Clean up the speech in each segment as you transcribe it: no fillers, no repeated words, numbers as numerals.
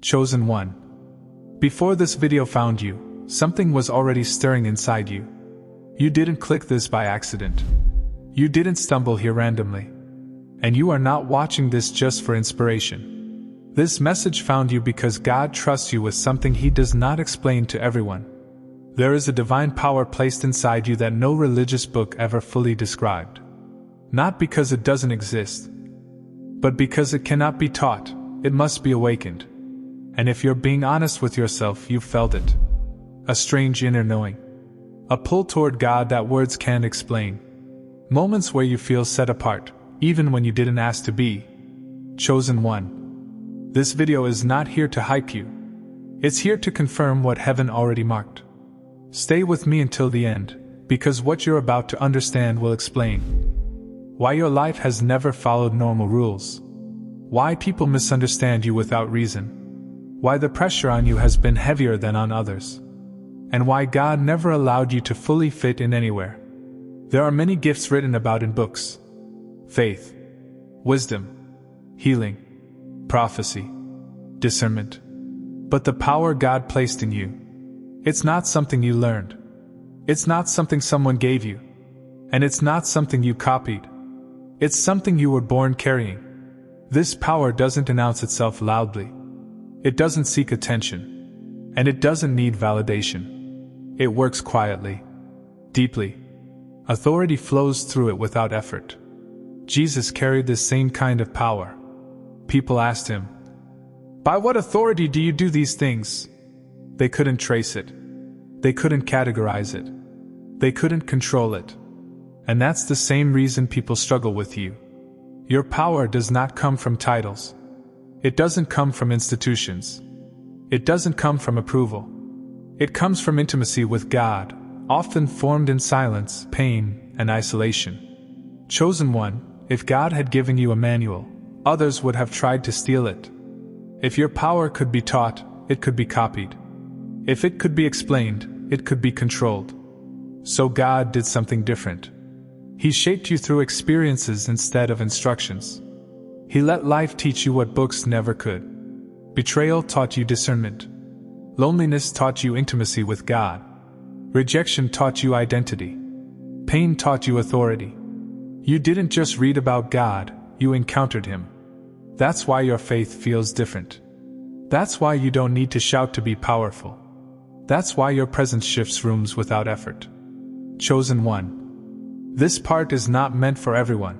Chosen one. Before this video found you, something was already stirring inside you. You didn't click this by accident. You didn't stumble here randomly. And you are not watching this just for inspiration. This message found you because God trusts you with something He does not explain to everyone. There is a divine power placed inside you that no religious book ever fully described. Not because it doesn't exist, but because it cannot be taught, it must be awakened. And if you're being honest with yourself, you've felt it. A strange inner knowing. A pull toward God that words can't explain. Moments where you feel set apart, even when you didn't ask to be. Chosen one. This video is not here to hype you. It's here to confirm what heaven already marked. Stay with me until the end, because what you're about to understand will explain why your life has never followed normal rules, why people misunderstand you without reason, why the pressure on you has been heavier than on others, and why God never allowed you to fully fit in anywhere. There are many gifts written about in books: faith, wisdom, healing, prophecy, discernment. But the power God placed in you, it's not something you learned. It's not something someone gave you. And it's not something you copied. It's something you were born carrying. This power doesn't announce itself loudly. It doesn't seek attention. And it doesn't need validation. It works quietly, deeply. Authority flows through it without effort. Jesus carried this same kind of power. People asked him, "By what authority do you do these things?" They couldn't trace it. They couldn't categorize it. They couldn't control it. And that's the same reason people struggle with you. Your power does not come from titles. It doesn't come from institutions. It doesn't come from approval. It comes from intimacy with God, often formed in silence, pain, and isolation. Chosen one, if God had given you a manual, others would have tried to steal it. If your power could be taught, it could be copied. If it could be explained, it could be controlled. So God did something different. He shaped you through experiences instead of instructions. He let life teach you what books never could. Betrayal taught you discernment. Loneliness taught you intimacy with God. Rejection taught you identity. Pain taught you authority. You didn't just read about God, you encountered Him. That's why your faith feels different. That's why you don't need to shout to be powerful. That's why your presence shifts rooms without effort. Chosen one. This part is not meant for everyone.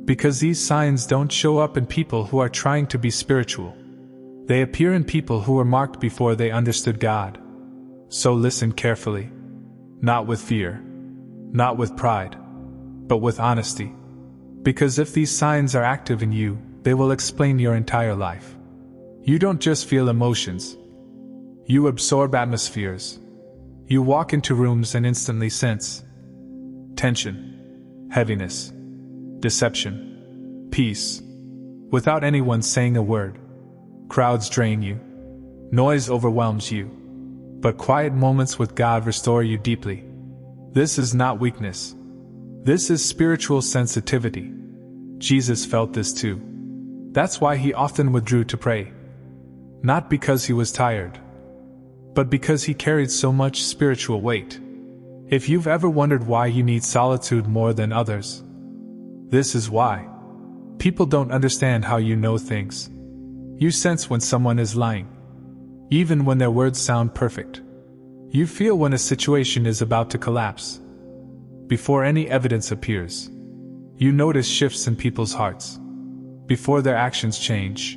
Because these signs don't show up in people who are trying to be spiritual. They appear in people who were marked before they understood God. So listen carefully. Not with fear. Not with pride. But with honesty. Because if these signs are active in you, they will explain your entire life. You don't just feel emotions. You absorb atmospheres. You walk into rooms and instantly sense tension, heaviness, deception, peace, without anyone saying a word. Crowds drain you. Noise overwhelms you. But quiet moments with God restore you deeply. This is not weakness. This is spiritual sensitivity. Jesus felt this too. That's why He often withdrew to pray. Not because He was tired, but because He carried so much spiritual weight. If you've ever wondered why you need solitude more than others, this is why. People don't understand how you know things. You sense when someone is lying, even when their words sound perfect. You feel when a situation is about to collapse. Before any evidence appears, you notice shifts in people's hearts. Before their actions change.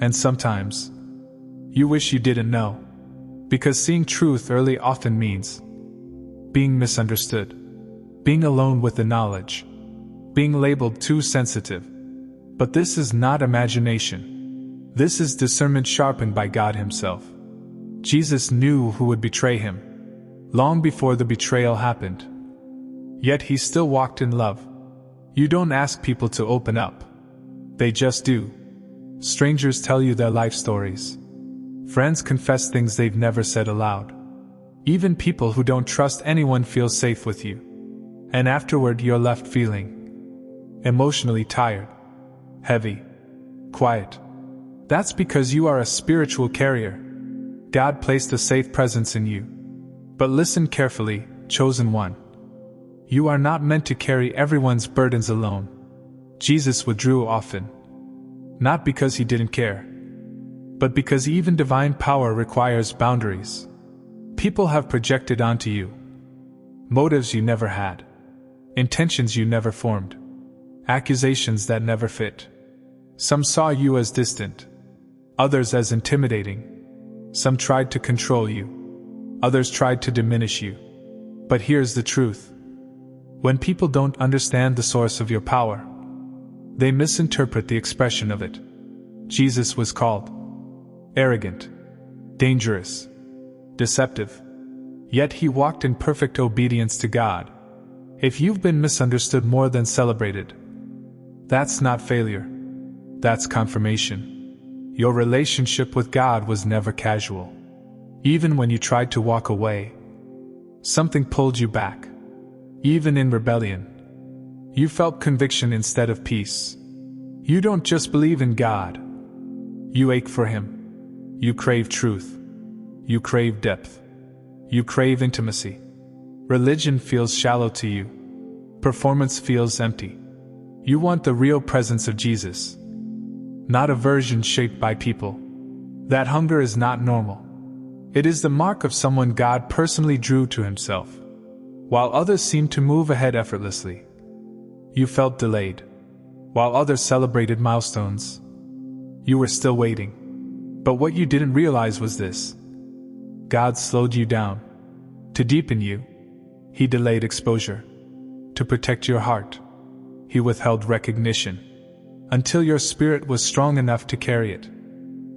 And sometimes, you wish you didn't know. Because seeing truth early often means being misunderstood, being alone with the knowledge, being labeled too sensitive. But this is not imagination. This is discernment sharpened by God Himself. Jesus knew who would betray Him, long before the betrayal happened. Yet He still walked in love. You don't ask people to open up. They just do. Strangers tell you their life stories. Friends confess things they've never said aloud. Even people who don't trust anyone feel safe with you. And afterward you're left feeling emotionally tired, heavy, quiet, That's because you are a spiritual carrier. God placed a safe presence in you. But listen carefully, chosen one. You are not meant to carry everyone's burdens alone. Jesus withdrew often. Not because he didn't care, but because even divine power requires boundaries. People have projected onto you motives you never had, intentions you never formed, accusations that never fit. Some saw you as distant, others as intimidating. Some tried to control you, others tried to diminish you. But here's the truth. When people don't understand the source of your power, they misinterpret the expression of it. Jesus was called arrogant, dangerous, deceptive. Yet he walked in perfect obedience to God. If you've been misunderstood more than celebrated, that's not failure. That's confirmation. Your relationship with God was never casual. Even when you tried to walk away, something pulled you back. Even in rebellion, you felt conviction instead of peace. You don't just believe in God. You ache for Him. You crave truth. You crave depth. You crave intimacy. Religion feels shallow to you. Performance feels empty. You want the real presence of Jesus, not a version shaped by people. That hunger is not normal. It is the mark of someone God personally drew to Himself. While others seemed to move ahead effortlessly, you felt delayed. While others celebrated milestones, you were still waiting. But what you didn't realize was this. God slowed you down. To deepen you, He delayed exposure. To protect your heart, He withheld recognition, until your spirit was strong enough to carry it.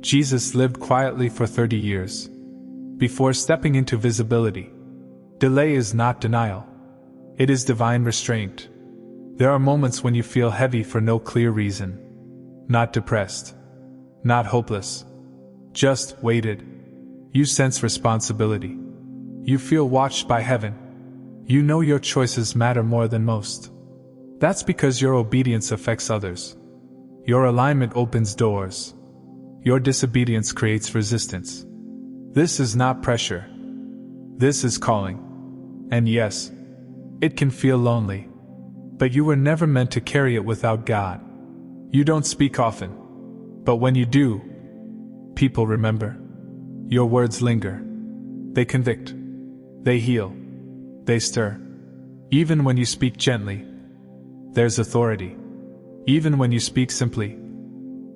Jesus lived quietly for 30 years, before stepping into visibility. Delay is not denial. It is divine restraint. There are moments when you feel heavy for no clear reason. Not depressed. Not hopeless. Just weighted. You sense responsibility. You feel watched by heaven. You know your choices matter more than most. That's because your obedience affects others. Your alignment opens doors. Your disobedience creates resistance. This is not pressure. This is calling. And yes, it can feel lonely. But you were never meant to carry it without God. You don't speak often. But when you do, people remember. Your words linger. They convict. They heal. They stir. Even when you speak gently, there's authority. Even when you speak simply,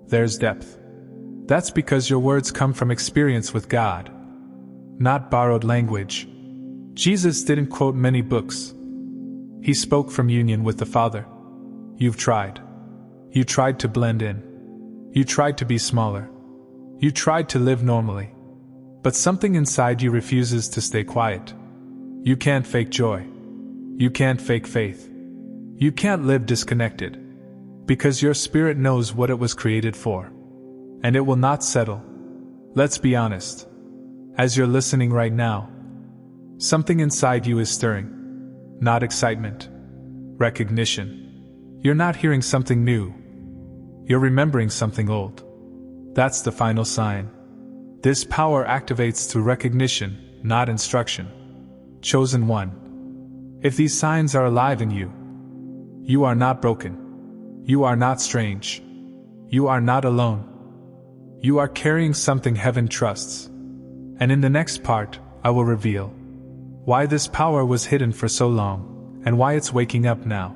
there's depth. That's because your words come from experience with God, not borrowed language. Jesus didn't quote many books. He spoke from union with the Father. You've tried. You tried to blend in. You tried to be smaller. You tried to live normally. But something inside you refuses to stay quiet. You can't fake joy. You can't fake faith. You can't live disconnected. Because your spirit knows what it was created for. And it will not settle. Let's be honest. As you're listening right now, something inside you is stirring. Not excitement. Recognition. You're not hearing something new. You're remembering something old. That's the final sign. This power activates through recognition, not instruction. Chosen one. If these signs are alive in you, you are not broken. You are not strange. You are not alone. You are carrying something heaven trusts. And in the next part, I will reveal why this power was hidden for so long, and why it's waking up now.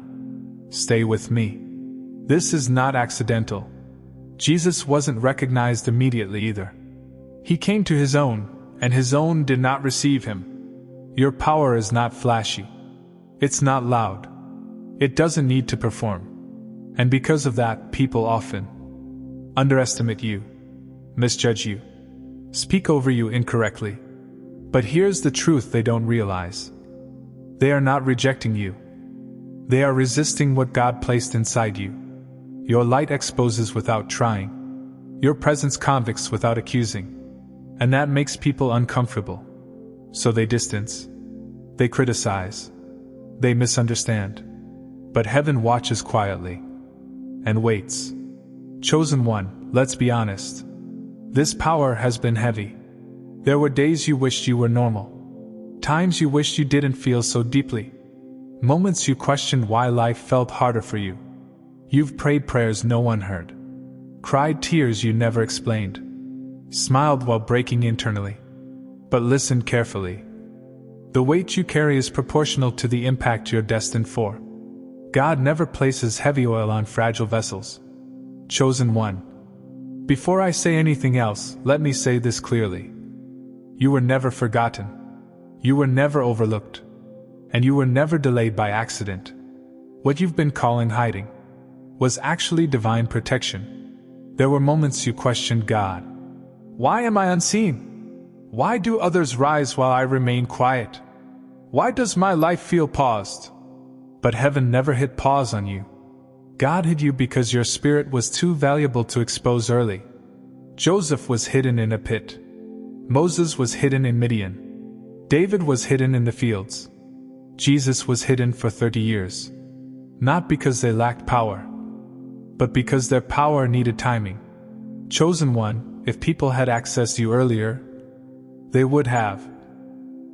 Stay with me. This is not accidental. Jesus wasn't recognized immediately either. He came to His own, and His own did not receive Him. Your power is not flashy. It's not loud. It doesn't need to perform. And because of that, people often underestimate you, misjudge you, speak over you incorrectly. But here's the truth they don't realize. They are not rejecting you. They are resisting what God placed inside you. Your light exposes without trying. Your presence convicts without accusing. And that makes people uncomfortable. So they distance. They criticize. They misunderstand. But heaven watches quietly and waits. Chosen one, let's be honest. This power has been heavy. There were days you wished you were normal. Times you wished you didn't feel so deeply. Moments you questioned why life felt harder for you. You've prayed prayers no one heard. Cried tears you never explained. Smiled while breaking internally. But listened carefully. The weight you carry is proportional to the impact you're destined for. God never places heavy oil on fragile vessels. Chosen one. Before I say anything else, let me say this clearly. You were never forgotten. You were never overlooked. And you were never delayed by accident. What you've been calling hiding was actually divine protection. There were moments you questioned God. Why am I unseen? Why do others rise while I remain quiet? Why does my life feel paused? But heaven never hit pause on you. God hid you because your spirit was too valuable to expose early. Joseph was hidden in a pit. Moses was hidden in Midian. David was hidden in the fields. Jesus was hidden for 30 years. Not because they lacked power, but because their power needed timing. Chosen one, if people had accessed you earlier, they would have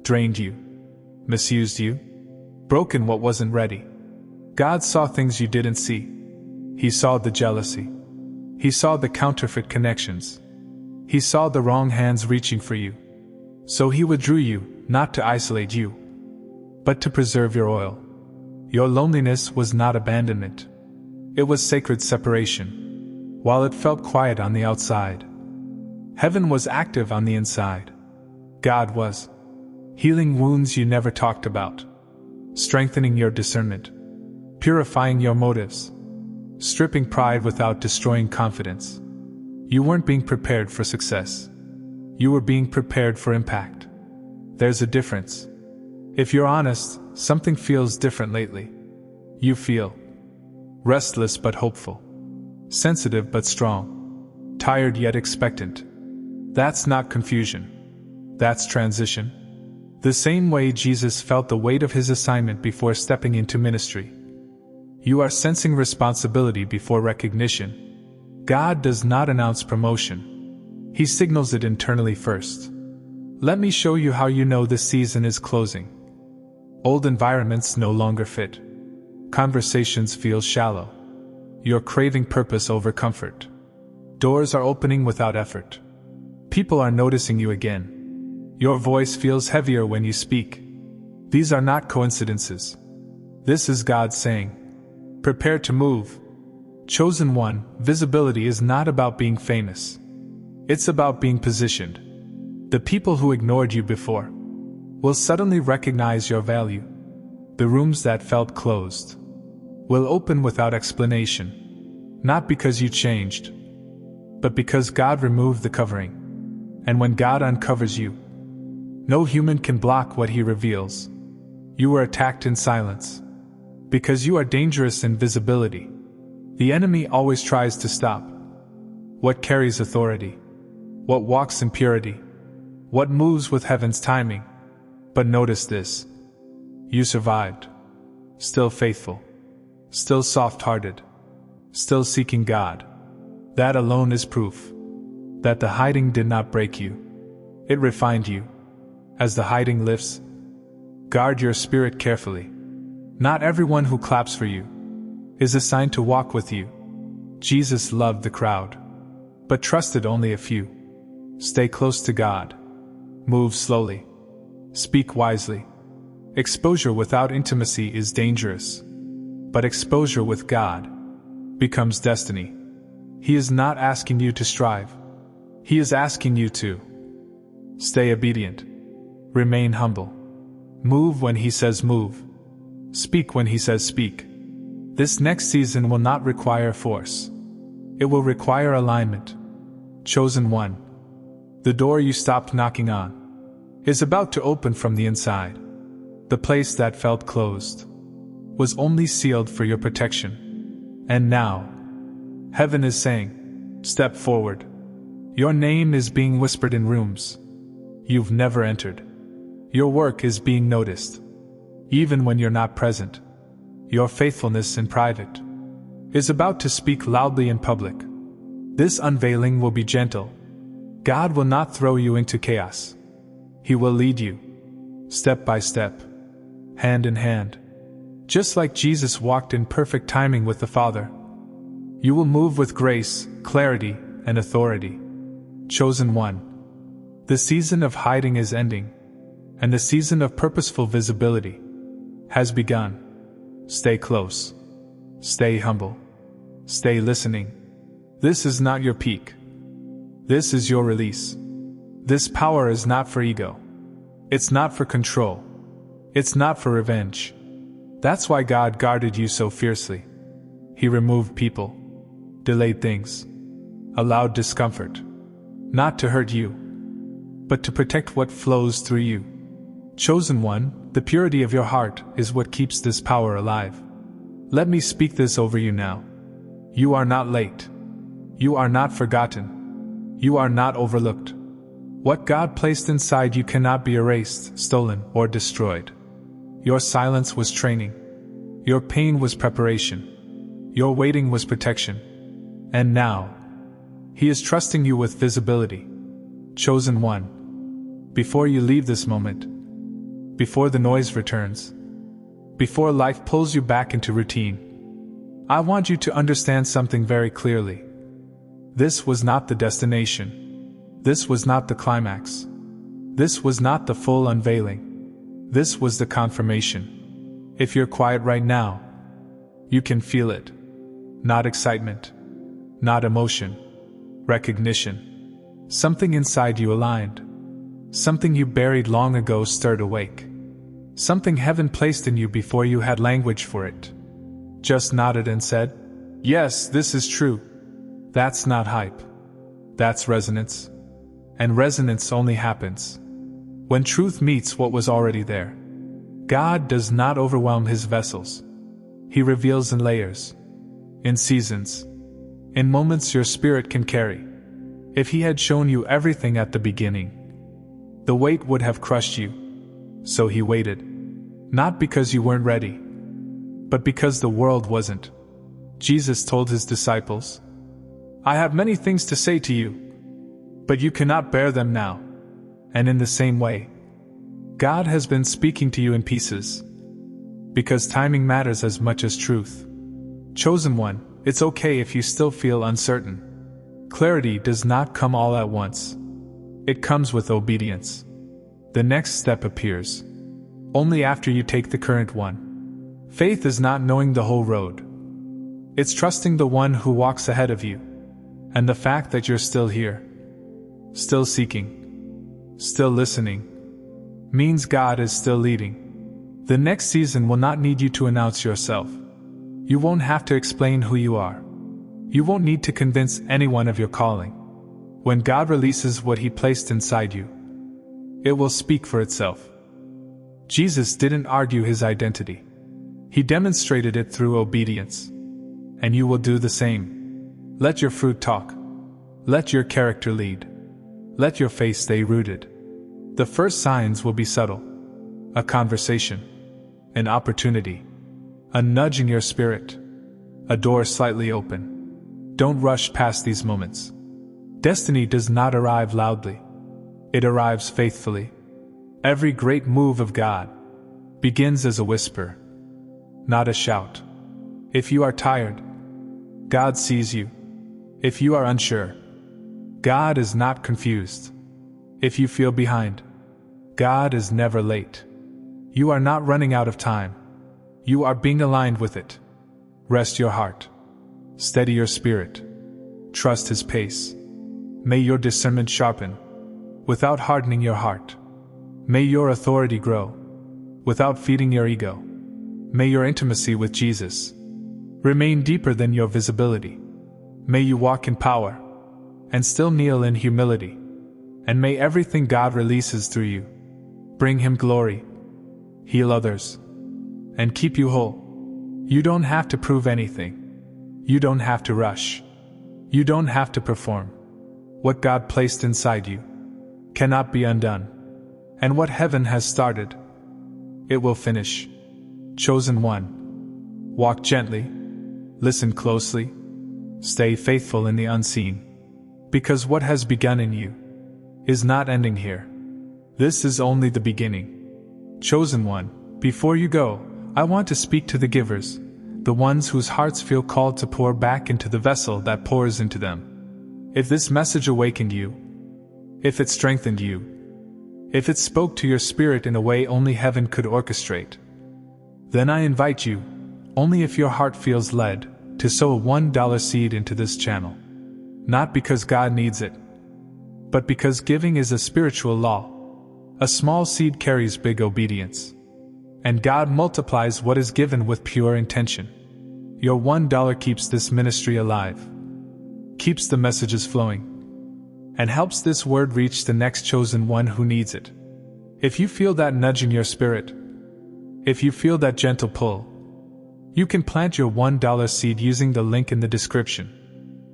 drained you, misused you, broken what wasn't ready. God saw things you didn't see. He saw the jealousy. He saw the counterfeit connections. He saw the wrong hands reaching for you. So he withdrew you, not to isolate you, but to preserve your oil. Your loneliness was not abandonment. It was sacred separation. While it felt quiet on the outside, heaven was active on the inside. God was healing wounds you never talked about, strengthening your discernment, purifying your motives, stripping pride without destroying confidence. You weren't being prepared for success. You were being prepared for impact. There's a difference. If you're honest, something feels different lately. You feel restless but hopeful, sensitive but strong, tired yet expectant. That's not confusion. That's transition. The same way Jesus felt the weight of his assignment before stepping into ministry. You are sensing responsibility before recognition. God does not announce promotion. He signals it internally first. Let me show you how you know this season is closing. Old environments no longer fit. Conversations feel shallow. You're craving purpose over comfort. Doors are opening without effort. People are noticing you again. Your voice feels heavier when you speak. These are not coincidences. This is God saying, prepare to move. Chosen one, visibility is not about being famous. It's about being positioned. The people who ignored you before will suddenly recognize your value. The rooms that felt closed will open without explanation. Not because you changed, but because God removed the covering. And when God uncovers you, no human can block what he reveals. You were attacked in silence. Because you are dangerous in visibility. The enemy always tries to stop what carries authority, what walks in purity, what moves with heaven's timing. But notice this. You survived. Still faithful. Still soft-hearted. Still seeking God. That alone is proof that the hiding did not break you. It refined you. As the hiding lifts, guard your spirit carefully. Not everyone who claps for you is assigned to walk with you. Jesus loved the crowd, but trusted only a few. Stay close to God. Move slowly. Speak wisely. Exposure without intimacy is dangerous, but exposure with God becomes destiny. He is not asking you to strive. He is asking you to stay obedient. Remain humble. Move when He says move. Speak when He says speak. This next season will not require force. It will require alignment. Chosen one. The door you stopped knocking on is about to open from the inside. The place that felt closed was only sealed for your protection. And now, heaven is saying, step forward. Your name is being whispered in rooms you've never entered. Your work is being noticed, even when you're not present. Your faithfulness in private is about to speak loudly in public. This unveiling will be gentle, God will not throw you into chaos. He will lead you, step by step, hand in hand. Just like Jesus walked in perfect timing with the Father. You will move with grace, clarity, and authority. Chosen one. The season of hiding is ending, and the season of purposeful visibility has begun. Stay close. Stay humble. Stay listening. This is not your peak. This is your release. This power is not for ego. It's not for control. It's not for revenge. That's why God guarded you so fiercely. He removed people, delayed things, allowed discomfort, not to hurt you, but to protect what flows through you. Chosen one, the purity of your heart is what keeps this power alive. Let me speak this over you now. You are not late. You are not forgotten. You are not overlooked. What God placed inside you cannot be erased, stolen, or destroyed. Your silence was training. Your pain was preparation. Your waiting was protection. And now, He is trusting you with visibility. Chosen one. Before you leave this moment, before the noise returns, before life pulls you back into routine, I want you to understand something very clearly. This was not the destination. This was not the climax. This was not the full unveiling. This was the confirmation. If you're quiet right now, you can feel it. Not excitement. Not emotion. Recognition. Something inside you aligned. Something you buried long ago stirred awake. Something heaven placed in you before you had language for it. Just nodded and said, "Yes, this is true." That's not hype. That's resonance. And resonance only happens when truth meets what was already there. God does not overwhelm His vessels. He reveals in layers, in seasons, in moments your spirit can carry. If He had shown you everything at the beginning, the weight would have crushed you. So He waited. Not because you weren't ready, but because the world wasn't. Jesus told His disciples, "I have many things to say to you, but you cannot bear them now." And in the same way, God has been speaking to you in pieces, because timing matters as much as truth. Chosen one, it's okay if you still feel uncertain. Clarity does not come all at once. It comes with obedience. The next step appears only after you take the current one. Faith is not knowing the whole road. It's trusting the one who walks ahead of you. And the fact that you're still here, still seeking, still listening, means God is still leading. The next season will not need you to announce yourself. You won't have to explain who you are. You won't need to convince anyone of your calling. When God releases what He placed inside you, it will speak for itself. Jesus didn't argue His identity. He demonstrated it through obedience. And you will do the same. Let your fruit talk. Let your character lead. Let your faith stay rooted. The first signs will be subtle. A conversation. An opportunity. A nudge in your spirit. A door slightly open. Don't rush past these moments. Destiny does not arrive loudly. It arrives faithfully. Every great move of God begins as a whisper, not a shout. If you are tired, God sees you. If you are unsure, God is not confused. If you feel behind, God is never late. You are not running out of time. You are being aligned with it. Rest your heart. Steady your spirit. Trust His pace. May your discernment sharpen, without hardening your heart. May your authority grow, without feeding your ego. May your intimacy with Jesus remain deeper than your visibility. May you walk in power, and still kneel in humility. And may everything God releases through you bring Him glory, heal others, and keep you whole. You don't have to prove anything. You don't have to rush. You don't have to perform. What God placed inside you cannot be undone. And what heaven has started, it will finish. Chosen one. Walk gently. Listen closely. Stay faithful in the unseen. Because what has begun in you is not ending here. This is only the beginning. Chosen one, before you go, I want to speak to the givers, the ones whose hearts feel called to pour back into the vessel that pours into them. If this message awakened you, if it strengthened you, if it spoke to your spirit in a way only heaven could orchestrate, then I invite you, only if your heart feels led, to sow a $1 seed into this channel. Not because God needs it, but because giving is a spiritual law. A small seed carries big obedience. And God multiplies what is given with pure intention. Your $1 keeps this ministry alive, keeps the messages flowing, and helps this word reach the next chosen one who needs it. If you feel that nudge in your spirit, if you feel that gentle pull, you can plant your $1 seed using the link in the description.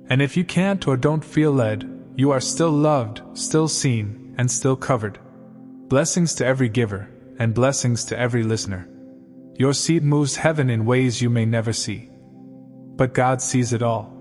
And if you can't or don't feel led, you are still loved, still seen, and still covered. Blessings to every giver, and blessings to every listener. Your seed moves heaven in ways you may never see. But God sees it all.